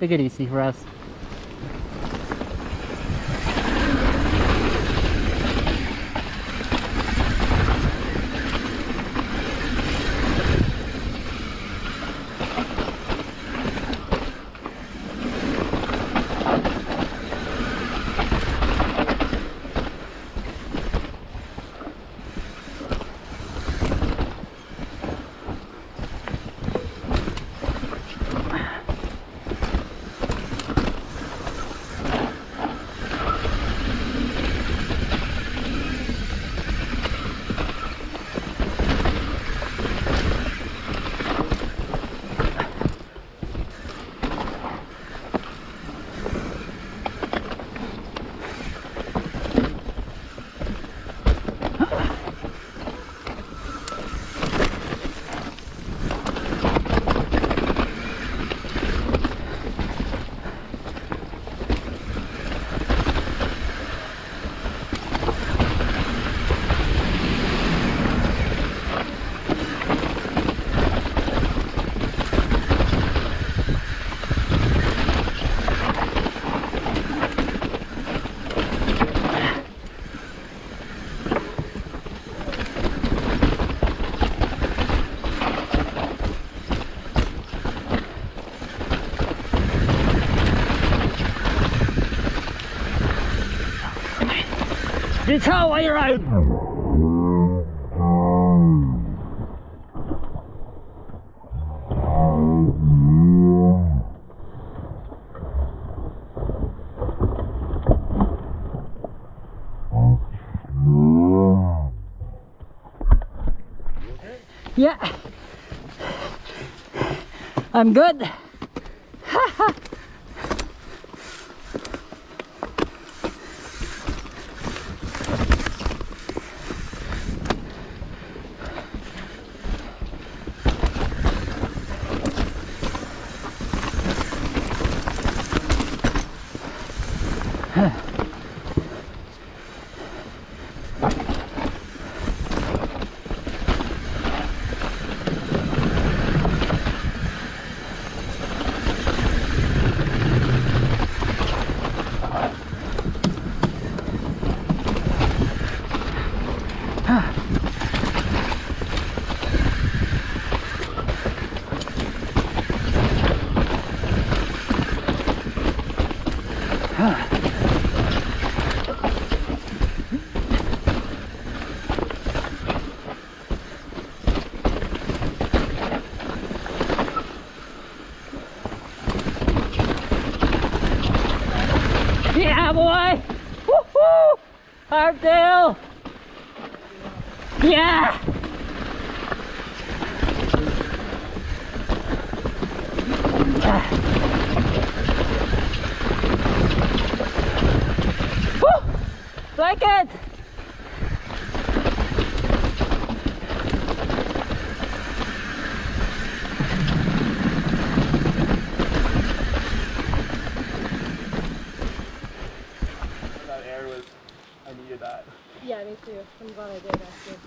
Take it easy for us. It's how I ride. Yeah, I'm good. Yeah, boy! Woohoo! Hardtail! Yeah! Woo! Like it! I needed that. Yeah, me too. I'm glad I did actually.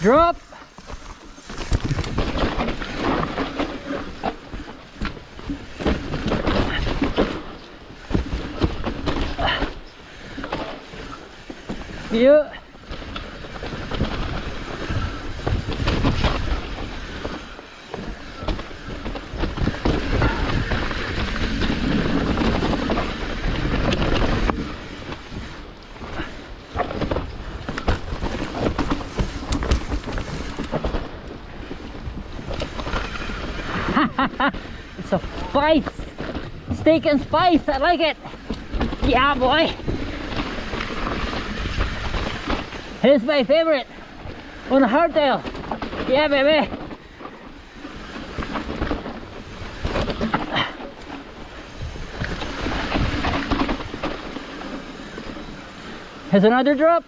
Drop! Yeah. It's a spice, steak and spice. I like it. Yeah, boy. It's my favorite on a hardtail. Yeah, baby. Here's another drop.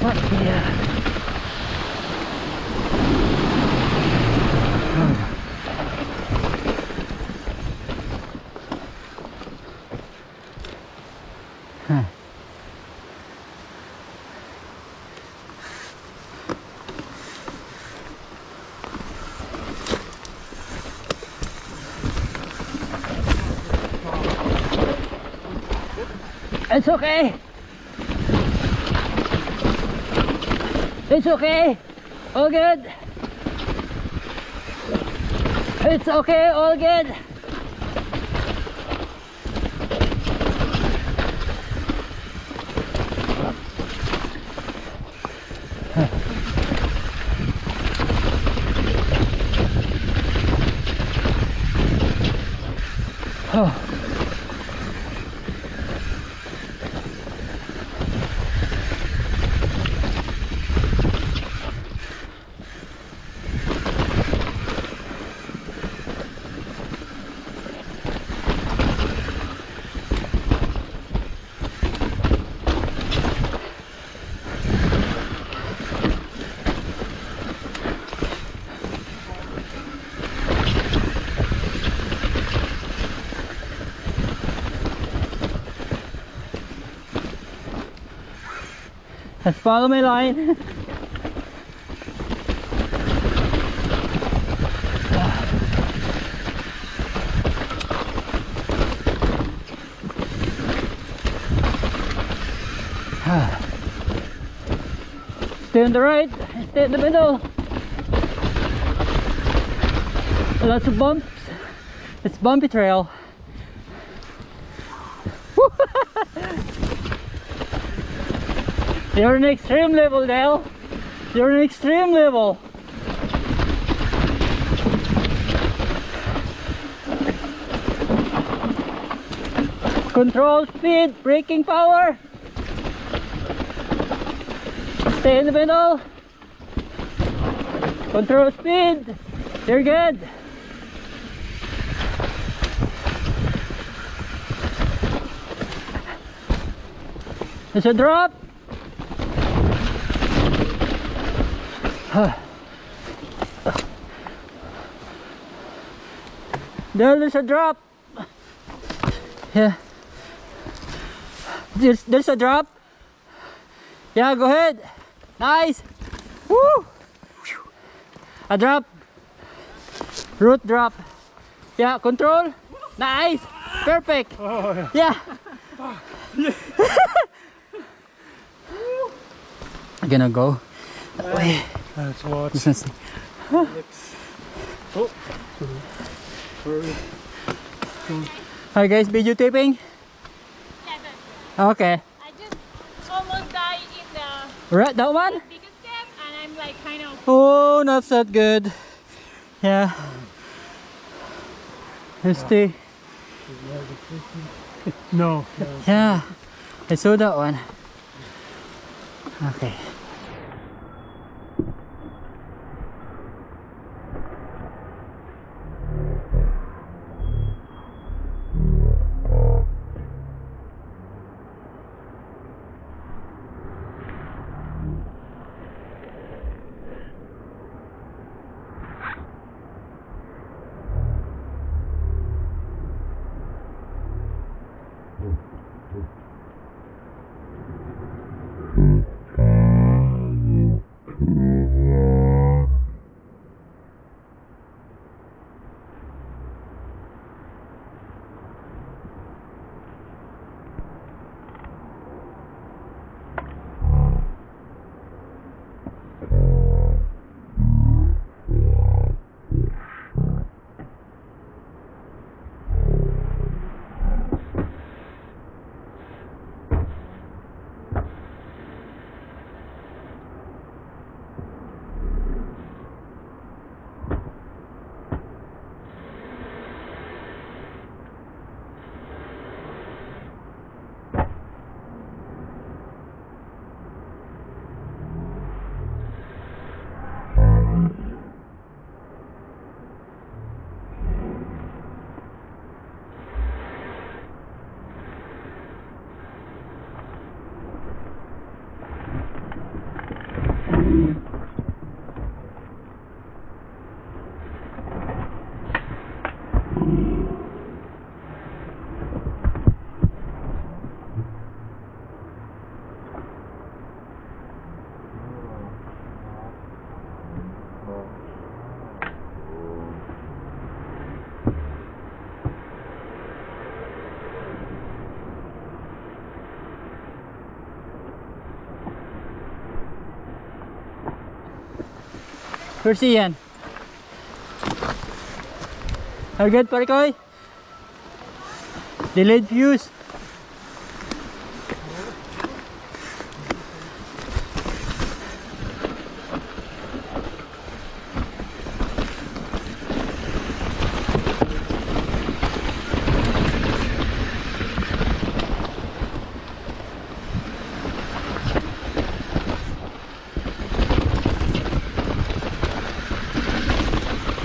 What the It's okay. It's okay. All good. It's okay. All good. Oh. Let's follow my line. Stay on the right, stay in the middle. Lots of bumps. It's bumpy trail. You're in extreme level, Dale. You're in extreme level. Control speed, braking power. Stay in the middle. Control speed. You're good. There's a drop. There's a drop. Yeah. There's a drop. Yeah, go ahead. Nice. Woo. A drop. Root drop. Yeah, control. Nice. Perfect. Oh, yeah. Yeah. I'm gonna go that way. Let's watch. Lips. Oh. Hi guys, videotaping? Yeah, that's Okay. I just almost died in the Right, that one? biggest step, and I'm like kind of. Oh, not that good. Yeah. Let's stay. No. Yeah. I saw that one. Okay. Where's Ian? Are good, Parikoy? Delayed fuse.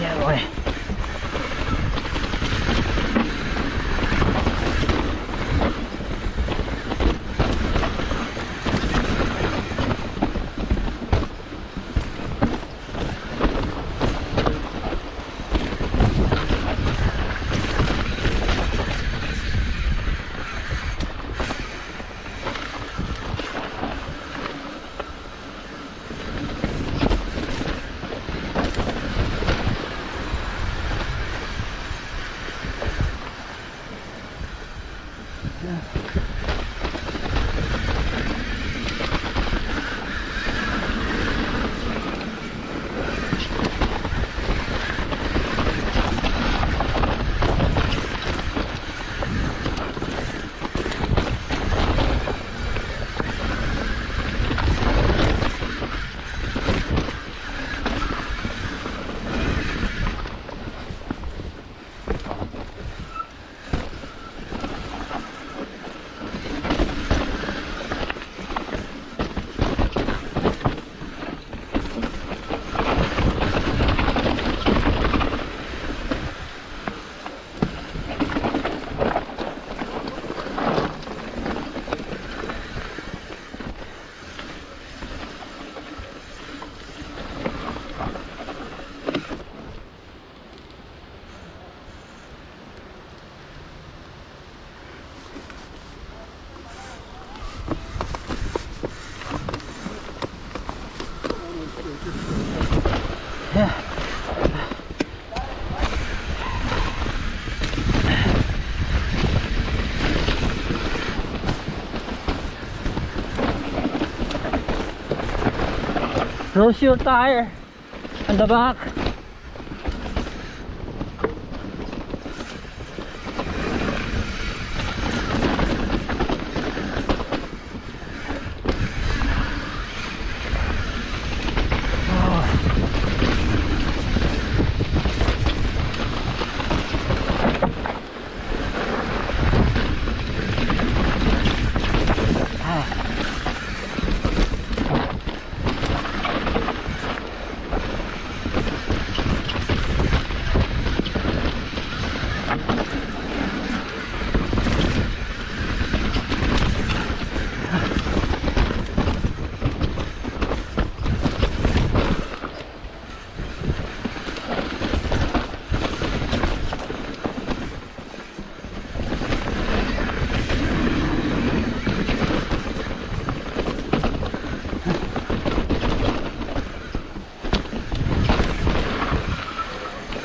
Yeah, boy. Close your tire on the back.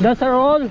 That's a roll.